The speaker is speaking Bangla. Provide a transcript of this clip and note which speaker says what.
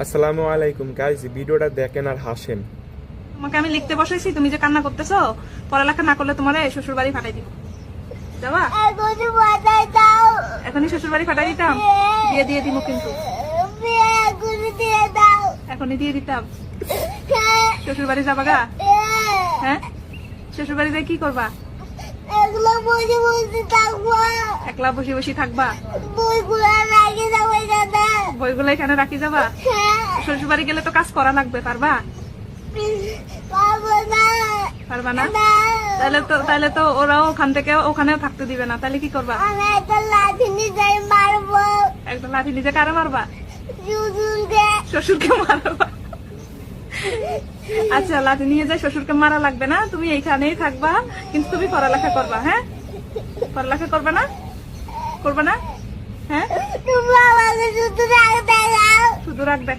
Speaker 1: আসসালামু আলাইকুম গাইস, ভিডিওটা দেখেন আর হাসেন।
Speaker 2: তোমাকে আমি লিখতে বসাইছি, তুমি যে কান্না করতেছো, পড়ালেখা না করলে তোমার শ্বশুর বাড়ি ফাটাই দিব। যাবা? এখনই শ্বশুর বাড়ি ফাটাই দিতাম, দিয়ে দিব কিন্তু এখনই দিয়ে দিতাম। শ্বশুর বাড়ি যাবা গা? হ্যাঁ, শ্বশুর বাড়িতে কি করবা? একলা বসে বসে থাকবা? বইগুলো এখানে রাখি যাবা? শ্বশুর বাড়ি গেলে তো কাজ করা লাগবে, পারবা? পারবা না? তাহলে তো ওরাও ওখান থেকে ওখানেও থাকতে দিবে না, তাহলে কি করবা? একটা লাঠি নিজে কারে মারবা? শ্বশুরকে মারবা? আচ্ছা, লাঠি নিয়ে যায়, শ্বশুরকে মারা লাগবে না, তুমি এইখানেই থাকবা, কিন্তু তুমি পড়ালেখা করবা। হ্যাঁ, পড়ালেখা করবে না? করবে না? হ্যাঁ, শুধু রাখ দেখা।